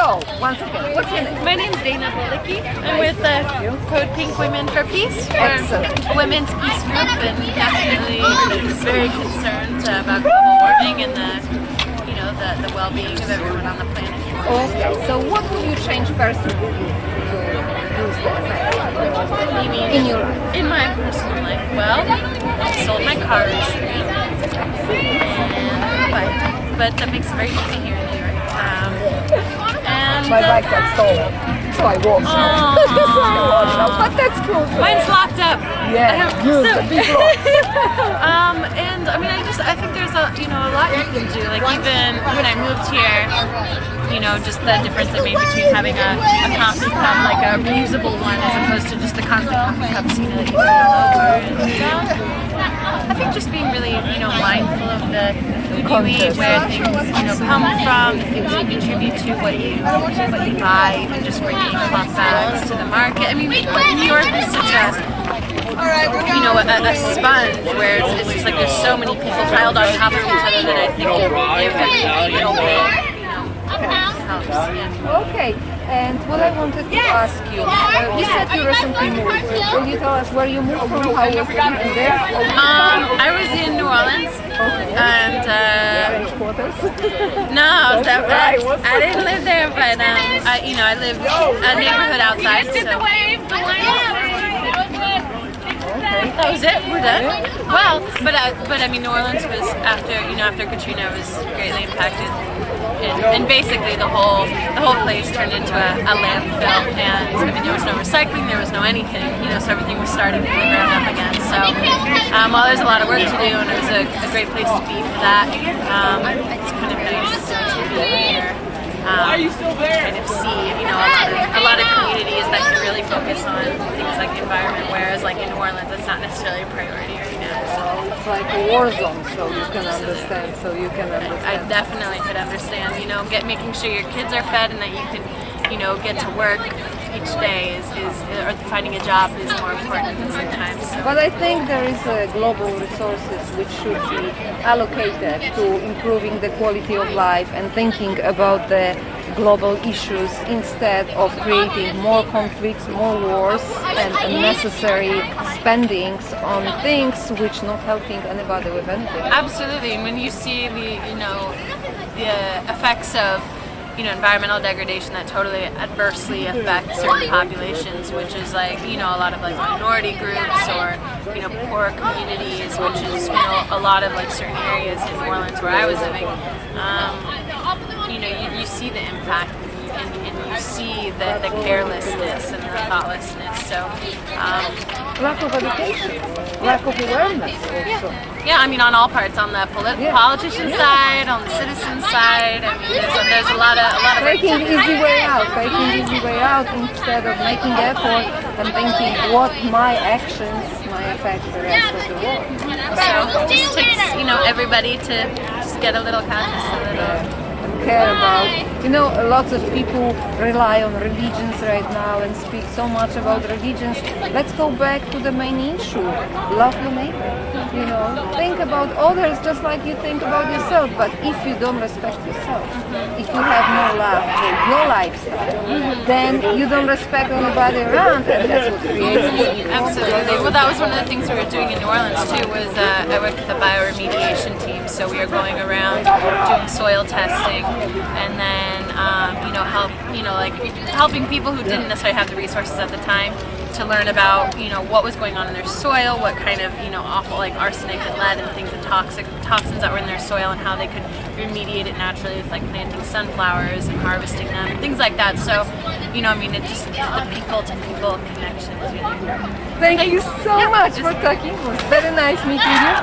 So, once again, what's your name? My name's Dana Bolicki. I'm with Code Pink Women for Peace. We're Excellent. a women's peace group and definitely very concerned about global warming and the well-being of everyone on the planet. Okay, so what would you change personally to reduce the effect? You mean In your life? in my personal life? Well, I sold my car recently, but that makes it very easy here in New York. My bike got stolen, so I walked. But that's cool. Mine's locked up. Yeah, use the big And I mean, I think there's a lot you can do. Like even when I moved here, just the difference it made between having a coffee cup, like a reusable one, as opposed to just the constant coffee cups, that you fill over. And I think just being really, mindful of the food you eat, where things, come from, the things you contribute to, what you buy, even just bringing cloth bags to the market. I mean, New York is such a sponge where it's just like there's so many people piled on top of each other that I think every little bit, helps. Yeah. Okay, and what I wanted to ask you, you said you recently moved. Will you tell us where you moved from? How was living there? I was in New Orleans, and Headquarters? no, I didn't live there, but I lived a neighborhood outside. So. That was it. We're done. Well, but I mean, New Orleans was after Katrina was greatly impacted, and basically the whole place turned into a landfill. And I mean, there was no recycling, there was no anything. So everything was starting from the ground up again. So while there's a lot of work to do, and it was a great place to be for that, it's kind of nice to be here. Kind of see, a lot of communities that can really focus on things like the environment, whereas like in New Orleans, it's not necessarily a priority right now. So It's like a war zone, so you can understand. I definitely could understand, making sure your kids are fed and that you can, get to work each day or finding a job is more important than sometimes. So. But I think there is global resources which should be allocated to improving the quality of life and thinking about the global issues instead of creating more conflicts, more wars, and unnecessary spendings on things which not helping anybody with anything. Absolutely, and when you see the effects of environmental degradation that totally adversely affects certain populations, which is like, a lot of like minority groups or, poor communities, which is, a lot of like certain areas in New Orleans where I was living, you see the impact and you see the carelessness and the thoughtlessness. So, Lack of education, lack of awareness also. Yeah, I mean on all parts, on the politician side, on the citizen side. I mean, there's a lot of Taking easy way out instead of making effort and thinking what my actions might affect the rest of the world. So it just takes everybody to just get a little conscious of it. Care about. Lots of people rely on religions right now and speak so much about religions. Let's go back to the main issue. Love your neighbor. Think about others just like you think about yourself. But if you don't respect yourself, if you have no love for your lifestyle, then you don't respect anybody around, and that's what creates this. Absolutely. Well, that was one of the things we were doing in New Orleans too. Was I worked with the bioremediation team, so we were going around doing soil testing, and then helping people who didn't necessarily have the resources at the time to learn about what was going on in their soil, what kind of awful like arsenic and lead and things, and toxins that were in their soil, and how they could remediate it naturally with like planting sunflowers and harvesting them and things like that. So it just the people to people connection is really important. Thank you so much for talking. It was very nice meeting you.